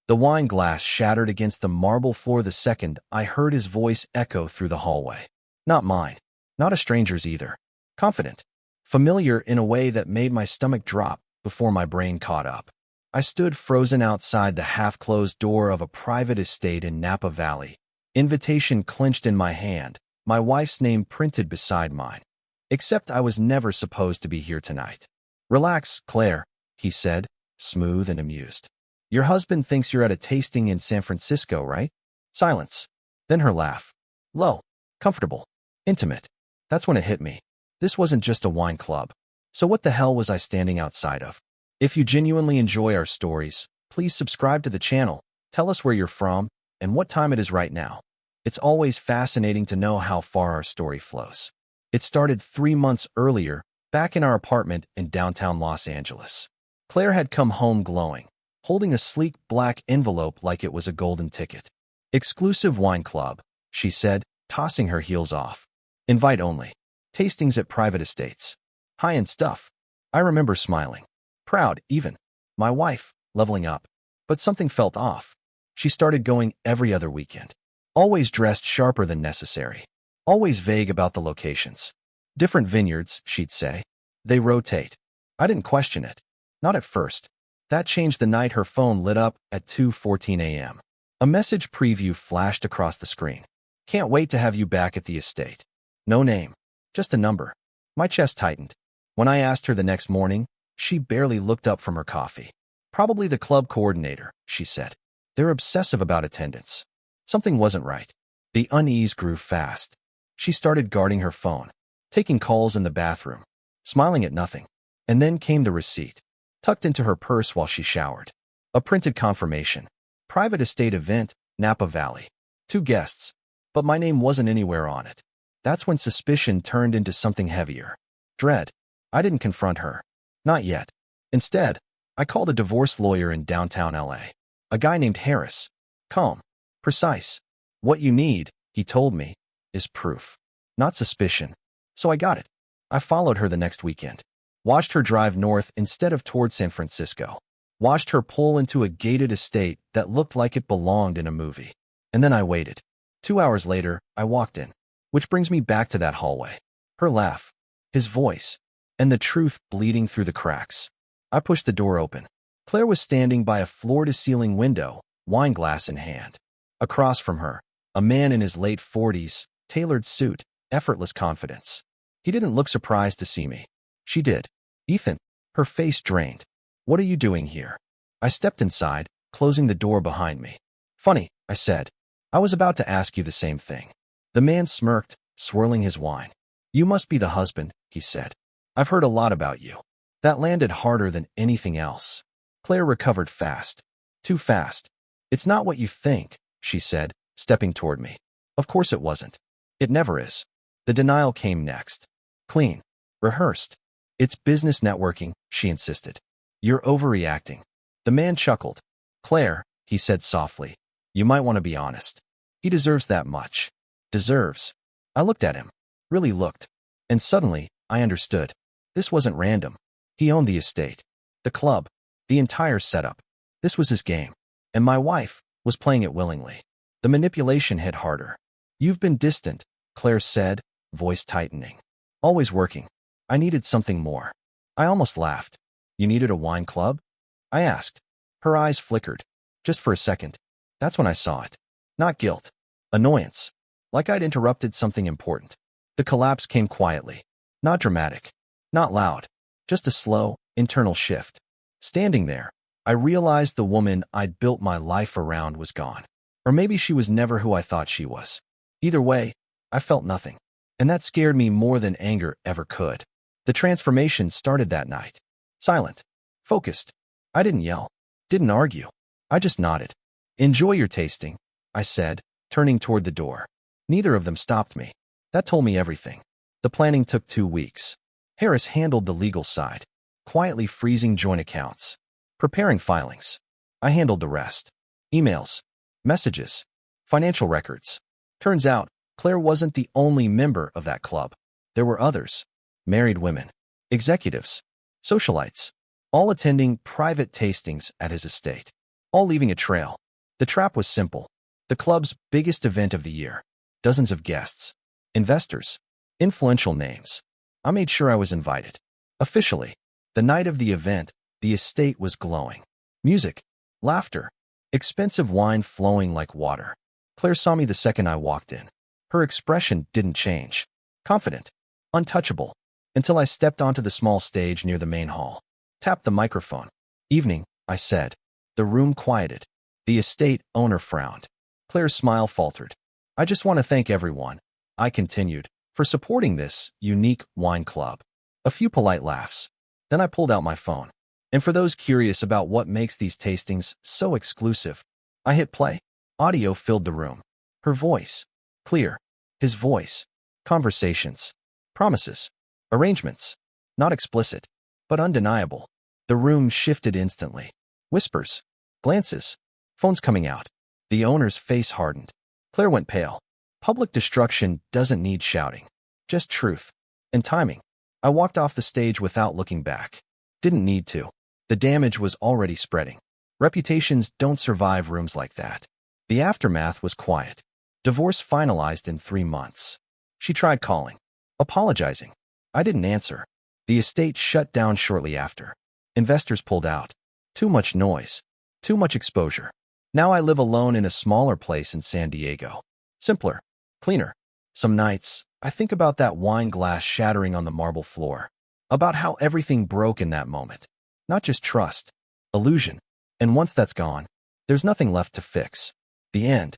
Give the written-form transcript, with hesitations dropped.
The wine glass shattered against the marble floor the second I heard his voice echo through the hallway. Not mine. Not a stranger's either. Confident. Familiar in a way that made my stomach drop before my brain caught up. I stood frozen outside the half-closed door of a private estate in Napa Valley. Invitation clenched in my hand, my wife's name printed beside mine. Except I was never supposed to be here tonight. Relax, Claire, he said, smooth and amused. Your husband thinks you're at a tasting in San Francisco, right? Silence. Then her laugh. Low, comfortable, intimate. That's when it hit me. This wasn't just a wine club. So what the hell was I standing outside of? If you genuinely enjoy our stories, please subscribe to the channel, tell us where you're from, and what time it is right now. It's always fascinating to know how far our story flows. It started 3 months earlier, back in our apartment in downtown Los Angeles. Claire had come home glowing, holding a sleek black envelope like it was a golden ticket. Exclusive wine club, she said, tossing her heels off. Invite only. Tastings at private estates. High-end stuff. I remember smiling. Proud, even. My wife, leveling up. But something felt off. She started going every other weekend. Always dressed sharper than necessary. Always vague about the locations. Different vineyards, she'd say. They rotate. I didn't question it. Not at first. That changed the night her phone lit up at 2:14 a.m. A message preview flashed across the screen. Can't wait to have you back at the estate. No name. Just a number. My chest tightened. When I asked her the next morning, she barely looked up from her coffee. Probably the club coordinator, she said. They're obsessive about attendance. Something wasn't right. The unease grew fast. She started guarding her phone, taking calls in the bathroom, smiling at nothing. And then came the receipt, tucked into her purse while she showered. A printed confirmation. Private estate event, Napa Valley. 2 guests. But my name wasn't anywhere on it. That's when suspicion turned into something heavier. Dread. I didn't confront her. Not yet. Instead, I called a divorce lawyer in downtown LA. A guy named Harris. Calm. Precise. What you need, he told me, is proof. Not suspicion. So I got it. I followed her the next weekend. Watched her drive north instead of toward San Francisco. Watched her pull into a gated estate that looked like it belonged in a movie. And then I waited. 2 hours later, I walked in. Which brings me back to that hallway. Her laugh. His voice. And the truth bleeding through the cracks. I pushed the door open. Claire was standing by a floor-to-ceiling window, wine glass in hand. Across from her, a man in his late 40s, tailored suit, effortless confidence. He didn't look surprised to see me. She did. Ethan. Her face drained. What are you doing here? I stepped inside, closing the door behind me. Funny, I said. I was about to ask you the same thing. The man smirked, swirling his wine. You must be the husband, he said. I've heard a lot about you. That landed harder than anything else. Claire recovered fast. Too fast. It's not what you think, she said, stepping toward me. Of course it wasn't. It never is. The denial came next. Clean. Rehearsed. It's business networking, she insisted. You're overreacting. The man chuckled. Claire, he said softly, you might want to be honest. He deserves that much. Deserves. I looked at him. Really looked. And suddenly, I understood. This wasn't random. He owned the estate. The club. The entire setup. This was his game. And my wife was playing it willingly. The manipulation hit harder. You've been distant, Claire said, voice tightening. Always working. I needed something more. I almost laughed. You needed a wine club? I asked. Her eyes flickered. Just for a second. That's when I saw it. Not guilt. Annoyance. Like I'd interrupted something important. The collapse came quietly. Not dramatic. Not loud. Just a slow, internal shift. Standing there, I realized the woman I'd built my life around was gone. Or maybe she was never who I thought she was. Either way, I felt nothing. And that scared me more than anger ever could. The transformation started that night. Silent. Focused. I didn't yell. Didn't argue. I just nodded. Enjoy your tasting, I said, turning toward the door. Neither of them stopped me. That told me everything. The planning took 2 weeks. Harris handled the legal side, quietly freezing joint accounts, preparing filings. I handled the rest. Emails, messages, financial records. Turns out, Claire wasn't the only member of that club. There were others. Married women, executives, socialites, all attending private tastings at his estate. all leaving a trail. The trap was simple. The club's biggest event of the year. Dozens of guests, investors, influential names. I made sure I was invited. Officially, the night of the event, the estate was glowing. Music, laughter, expensive wine flowing like water. Claire saw me the second I walked in. Her expression didn't change. Confident, untouchable, until I stepped onto the small stage near the main hall. Tapped the microphone. Evening, I said. The room quieted. The estate owner frowned. Claire's smile faltered. I just want to thank everyone, I continued, for supporting this unique wine club. A few polite laughs. Then I pulled out my phone. And for those curious about what makes these tastings so exclusive, I hit play. Audio filled the room. Her voice. Clear. His voice. Conversations. Promises. Arrangements. Not explicit, but undeniable. The room shifted instantly. Whispers. Glances. Phones coming out. The owner's face hardened. Claire went pale. Public destruction doesn't need shouting. Just truth. And timing. I walked off the stage without looking back. Didn't need to. The damage was already spreading. Reputations don't survive rooms like that. The aftermath was quiet. Divorce finalized in 3 months. She tried calling. Apologizing. I didn't answer. The estate shut down shortly after. Investors pulled out. Too much noise. Too much exposure. Now I live alone in a smaller place in San Diego. Simpler. Cleaner. Some nights, I think about that wine glass shattering on the marble floor. About how everything broke in that moment. Not just trust. Illusion. And once that's gone, there's nothing left to fix. The end.